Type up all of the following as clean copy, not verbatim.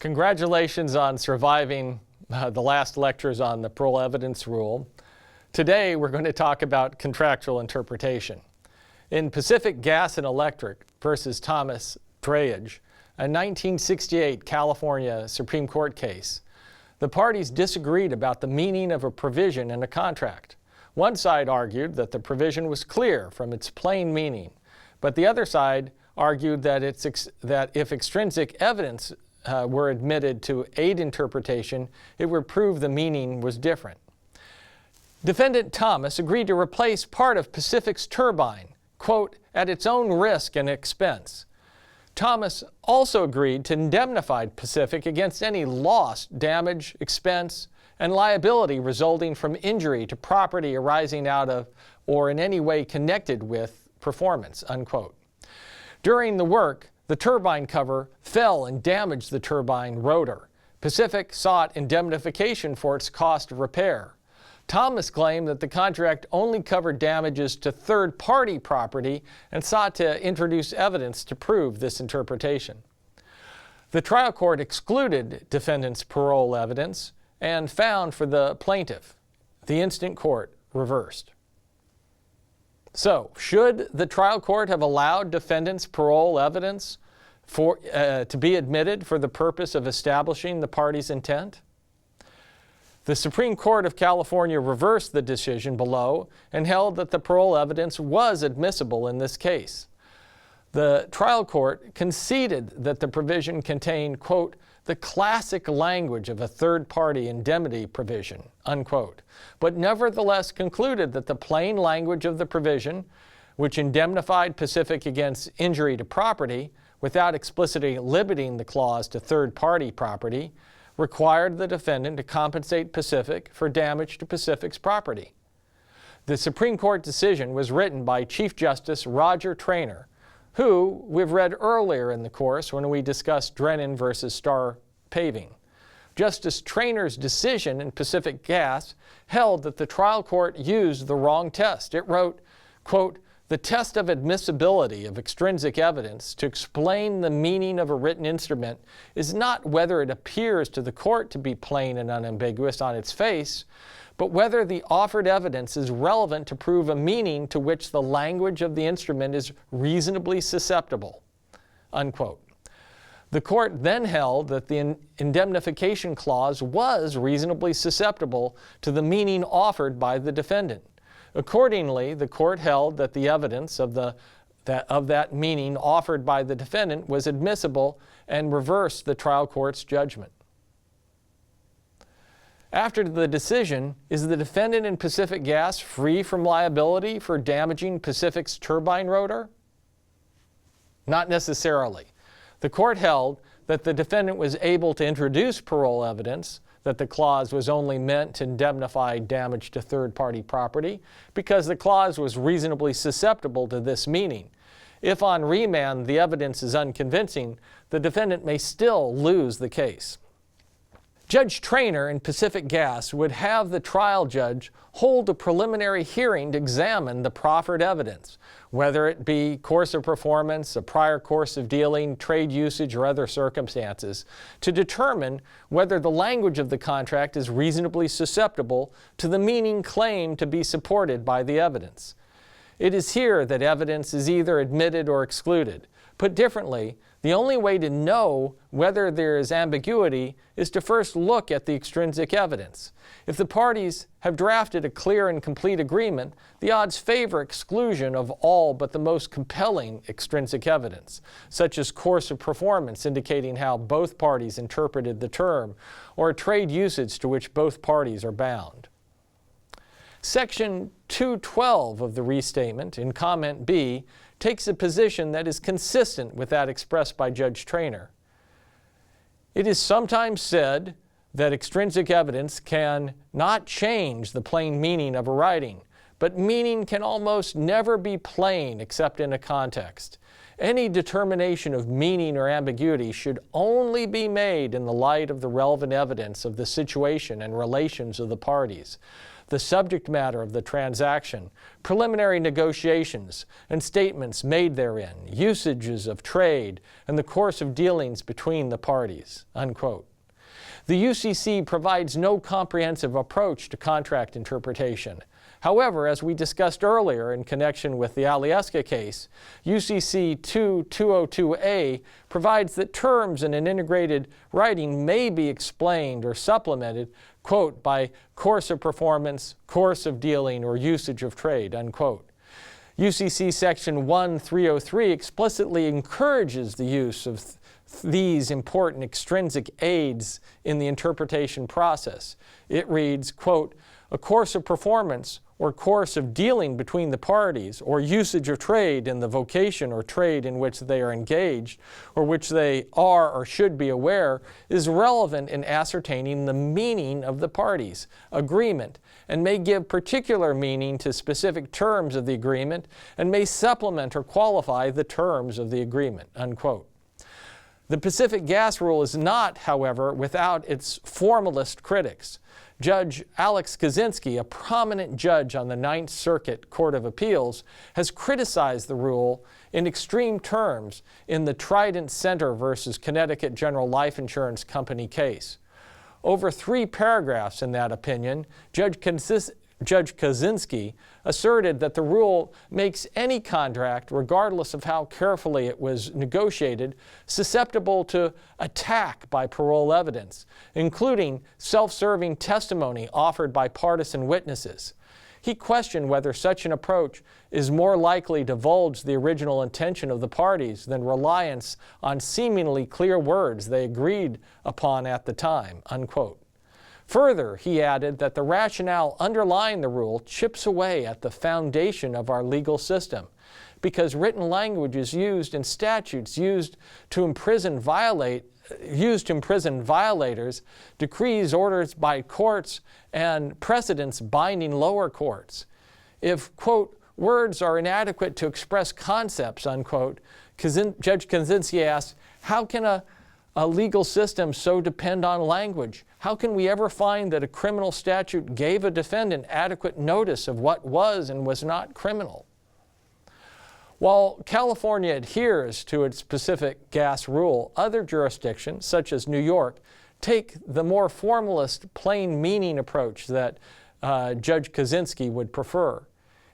Congratulations on surviving the last lectures on the parole evidence rule. Today we're going to talk about contractual interpretation. In Pacific Gas and Electric versus Thomas Drayage, a 1968 California Supreme Court case, the parties disagreed about the meaning of a provision in a contract. One side argued that the provision was clear from its plain meaning, but the other side argued that if extrinsic evidence were admitted to aid interpretation, it would prove the meaning was different. Defendant Thomas agreed to replace part of Pacific's turbine, quote, at its own risk and expense. Thomas also agreed to indemnify Pacific against any loss, damage, expense, and liability resulting from injury to property arising out of or in any way connected with performance, unquote. During the work, the turbine cover fell and damaged the turbine rotor. Pacific sought indemnification for its cost of repair. Thomas claimed that the contract only covered damages to third-party property and sought to introduce evidence to prove this interpretation. The trial court excluded defendant's parole evidence and found for the plaintiff. The instant court reversed. So, should the trial court have allowed defendant's parole evidence to be admitted for the purpose of establishing the party's intent? The Supreme Court of California reversed the decision below and held that the parole evidence was admissible in this case. The trial court conceded that the provision contained, quote, the classic language of a third-party indemnity provision, unquote, but nevertheless concluded that the plain language of the provision, which indemnified Pacific against injury to property without explicitly limiting the clause to third-party property, required the defendant to compensate Pacific for damage to Pacific's property. The Supreme Court decision was written by Chief Justice Roger Traynor, who we've read earlier in the course when we discussed Drennan versus Star Paving. Justice Traynor's decision in Pacific Gas held that the trial court used the wrong test. It wrote, quote, the test of admissibility of extrinsic evidence to explain the meaning of a written instrument is not whether it appears to the court to be plain and unambiguous on its face, but whether the offered evidence is relevant to prove a meaning to which the language of the instrument is reasonably susceptible, unquote. The court then held that the indemnification clause was reasonably susceptible to the meaning offered by the defendant. Accordingly, the court held that the evidence of that meaning offered by the defendant was admissible and reversed the trial court's judgment. After the decision, is the defendant in Pacific Gas free from liability for damaging Pacific's turbine rotor? Not necessarily. The court held that the defendant was able to introduce parole evidence that the clause was only meant to indemnify damage to third-party property because the clause was reasonably susceptible to this meaning. If on remand the evidence is unconvincing, the defendant may still lose the case. Judge Traynor in Pacific Gas would have the trial judge hold a preliminary hearing to examine the proffered evidence, whether it be course of performance, a prior course of dealing, trade usage, or other circumstances, to determine whether the language of the contract is reasonably susceptible to the meaning claimed to be supported by the evidence. It is here that evidence is either admitted or excluded. Put differently, the only way to know whether there is ambiguity is to first look at the extrinsic evidence. If the parties have drafted a clear and complete agreement, the odds favor exclusion of all but the most compelling extrinsic evidence, such as course of performance indicating how both parties interpreted the term, or trade usage to which both parties are bound. Section 212 of the Restatement, in Comment B, takes a position that is consistent with that expressed by Judge Traynor. It is sometimes said that extrinsic evidence can not change the plain meaning of a writing, but meaning can almost never be plain except in a context. Any determination of meaning or ambiguity should only be made in the light of the relevant evidence of the situation and relations of the parties, the subject matter of the transaction, preliminary negotiations and statements made therein, usages of trade, and the course of dealings between the parties," unquote. The UCC provides no comprehensive approach to contract interpretation. However, as we discussed earlier in connection with the Alyeska case, UCC 2202A provides that terms in an integrated writing may be explained or supplemented, quote, by course of performance, course of dealing, or usage of trade, unquote. UCC section 1303 explicitly encourages the use of these important extrinsic aids in the interpretation process. It reads, quote, "A course of performance or course of dealing between the parties, or usage of trade in the vocation or trade in which they are engaged, or which they are or should be aware, is relevant in ascertaining the meaning of the parties' agreement, and may give particular meaning to specific terms of the agreement, and may supplement or qualify the terms of the agreement," unquote. The Pacific Gas Rule is not, however, without its formalist critics. Judge Alex Kaczynski, a prominent judge on the Ninth Circuit Court of Appeals, has criticized the rule in extreme terms in the Trident Center versus Connecticut General Life Insurance Company case. Over 3 paragraphs in that opinion, Judge Kaczynski asserted that the rule makes any contract, regardless of how carefully it was negotiated, susceptible to attack by parole evidence, including self-serving testimony offered by partisan witnesses. He questioned whether such an approach is more likely to divulge the original intention of the parties than reliance on seemingly clear words they agreed upon at the time, unquote. Further, he added that the rationale underlying the rule chips away at the foundation of our legal system, because written language is used in statutes used to imprison violators, decrees, orders by courts, and precedents binding lower courts. If, quote, words are inadequate to express concepts, unquote, Judge Kaczynski asked, how can a legal system so depend on language? How can we ever find that a criminal statute gave a defendant adequate notice of what was and was not criminal? While California adheres to its Pacific Gas Rule, other jurisdictions, such as New York, take the more formalist, plain meaning approach that Judge Kaczynski would prefer.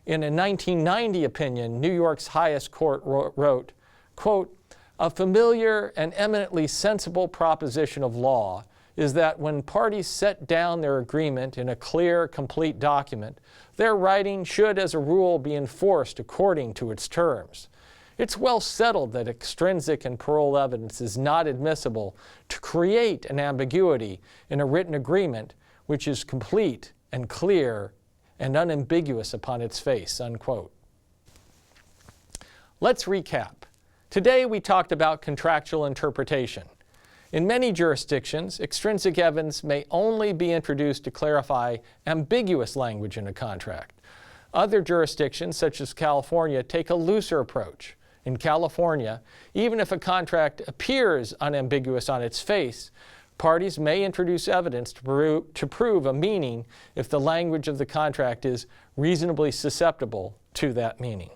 In a 1990 opinion, New York's highest court wrote, quote, "A familiar and eminently sensible proposition of law is that when parties set down their agreement in a clear, complete document, their writing should, as a rule, be enforced according to its terms. It's well settled that extrinsic and parole evidence is not admissible to create an ambiguity in a written agreement which is complete and clear and unambiguous upon its face," unquote. Let's recap. Today we talked about contractual interpretation. In many jurisdictions, extrinsic evidence may only be introduced to clarify ambiguous language in a contract. Other jurisdictions, such as California, take a looser approach. In California, even if a contract appears unambiguous on its face, parties may introduce evidence to prove a meaning if the language of the contract is reasonably susceptible to that meaning.